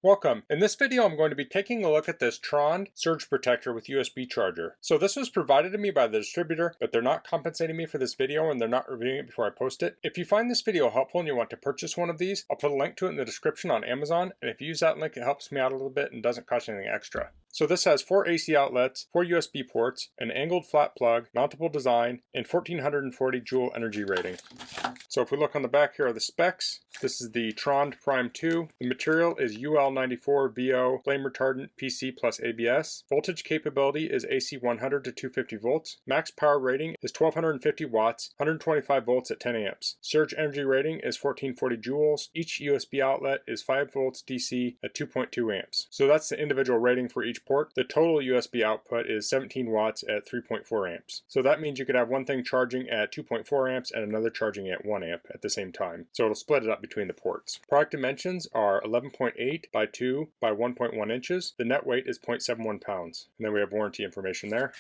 Welcome. In this video I'm going to be taking a look at this TROND surge protector with USB charger. So this was provided to me by the distributor, but they're not compensating me for this video and they're not reviewing it before I post it. If you find this video helpful and you want to purchase one of these, I'll put a link to it in the description on Amazon, and if you use that link it helps me out a little bit and doesn't cost anything extra. So this has 4 AC outlets, 4 USB ports, an angled flat plug, mountable design, and 1440 joule energy rating. So if we look on the back, here are the specs. This is the TROND Prime 2. The material is UL94 VO flame retardant PC plus ABS. Voltage capability is AC 100 to 250 volts. Max power rating is 1250 watts, 125 volts at 10 amps. Surge energy rating is 1440 joules. Each USB outlet is 5 volts DC at 2.2 amps. So that's the individual rating for each port. The total USB output is 17 watts at 3.4 amps. So that means you could have one thing charging at 2.4 amps and another charging at 1 amp at the same time. So it'll split it up between the ports. Product dimensions are 11.8 by 2 by 1.1 inches. The net weight is 0.71 pounds. And then we have warranty information there.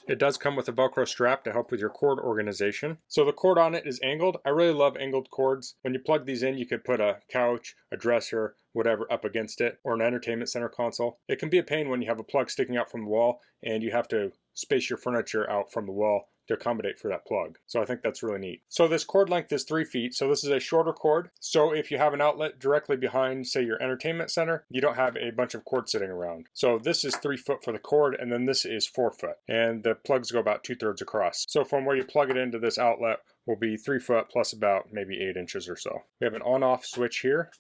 It does come with a Velcro strap to help with your cord organization. So the cord on it is angled. I really love angled cords. When you plug these in, you could put a couch, a dresser, whatever up against it, or an entertainment center console. It can be a pain when you have a plug sticking out from the wall and you have to space your furniture out from the wall to accommodate for that plug. So I think that's really neat. So this cord length is 3 feet. So this is a shorter cord. So if you have an outlet directly behind, say, your entertainment center, you don't have a bunch of cord sitting around. So this is 3 foot for the cord, and then this is 4 foot. And the plugs go about 2/3 across. So from where you plug it into this outlet will be 3 foot plus about maybe 8 inches or so. We have an on-off switch here.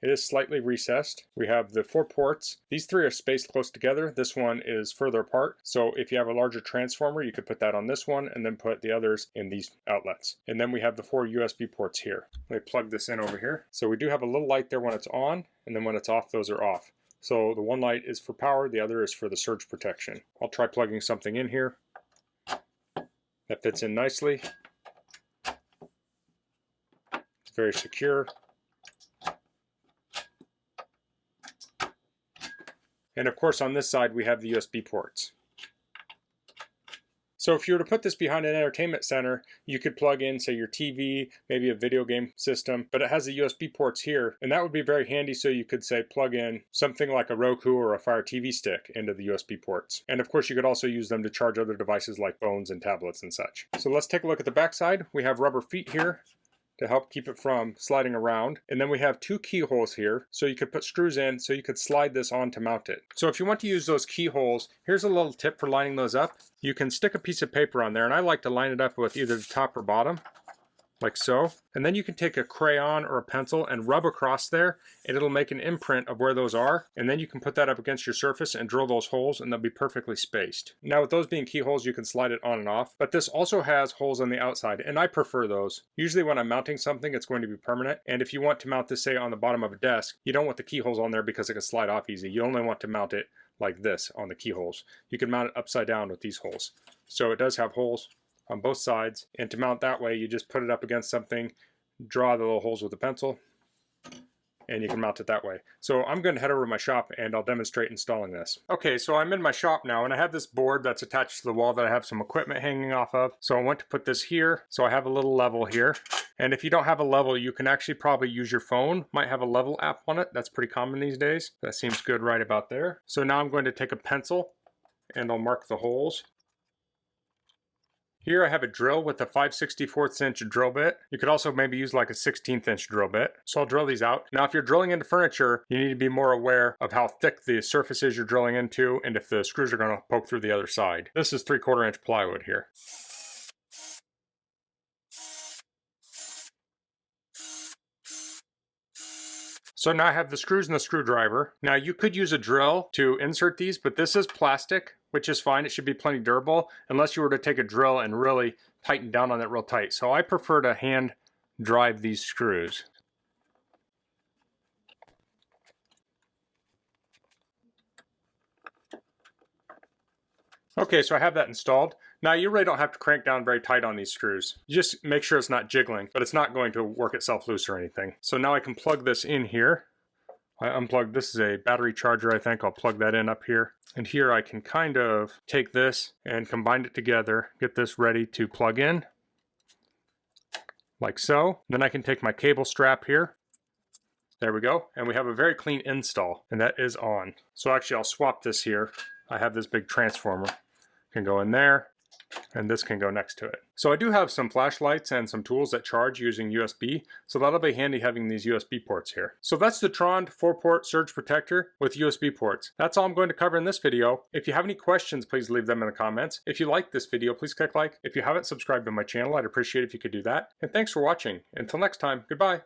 It is slightly recessed. We have the 4 ports. These 3 are spaced close together. This one is further apart. So if you have a larger transformer, you could put that on this one and then put the others in these outlets. And then we have the 4 USB ports here. Let me plug this in over here. So we do have a little light there when it's on, and then when it's off, those are off. So the one light is for power, the other is for the surge protection. I'll try plugging something in here. That fits in nicely. It's very secure. And of course on this side we have the USB ports. So if you were to put this behind an entertainment center, you could plug in, say, your TV, maybe a video game system, but it has the USB ports here, and that would be very handy. So you could, say, plug in something like a Roku or a Fire TV stick into the USB ports. And of course you could also use them to charge other devices like phones and tablets and such. So let's take a look at the back side. We have rubber feet here to help keep it from sliding around. And then we have 2 keyholes here, so you could put screws in, so you could slide this on to mount it. So if you want to use those keyholes, here's a little tip for lining those up. You can stick a piece of paper on there, and I like to line it up with either the top or bottom, like so. And then you can take a crayon or a pencil and rub across there, and it'll make an imprint of where those are. And then you can put that up against your surface and drill those holes, and they'll be perfectly spaced. Now with those being keyholes, you can slide it on and off, but this also has holes on the outside, and I prefer those. Usually when I'm mounting something, it's going to be permanent. And if you want to mount this, say, on the bottom of a desk, you don't want the keyholes on there because it can slide off easy. You only want to mount it like this on the keyholes. You can mount it upside down with these holes. So it does have holes on both sides, and to mount that way you just put it up against something, draw the little holes with a pencil, and you can mount it that way. So I'm going to head over to my shop and I'll demonstrate installing this. Okay, so I'm in my shop now, and I have this board that's attached to the wall that I have some equipment hanging off of. So I want to put this here, so I have a little level here. And if you don't have a level, you can actually probably use your phone. Might have a level app on it. That's pretty common these days. That seems good right about there. So now I'm going to take a pencil and I'll mark the holes. Here I have a drill with a 5/64 inch drill bit. You could also maybe use like a 16th inch drill bit. So I'll drill these out. Now if you're drilling into furniture, you need to be more aware of how thick the surface is you're drilling into and if the screws are going to poke through the other side. This is 3/4 inch plywood here. So now I have the screws and the screwdriver. Now you could use a drill to insert these, but this is plastic, which is fine. It should be plenty durable, unless you were to take a drill and really tighten down on it real tight. So I prefer to hand drive these screws. Okay, so I have that installed. Now you really don't have to crank down very tight on these screws. You just make sure it's not jiggling, but it's not going to work itself loose or anything. So now I can plug this in here. I unplugged, this is a battery charger I think. I'll plug that in up here. And here I can kind of take this and combine it together, get this ready to plug in. like so. Then I can take my cable strap here. There we go. And we have a very clean install, and that is on. So actually I'll swap this here. I have this big transformer. Can go in there, and this can go next to it. So I do have some flashlights and some tools that charge using USB, so that'll be handy having these USB ports here. So that's the TROND 4-port surge protector with USB ports. That's all I'm going to cover in this video. If you have any questions, please leave them in the comments. If you like this video, please click like. If you haven't subscribed to my channel, I'd appreciate if you could do that. And thanks for watching. Until next time, goodbye.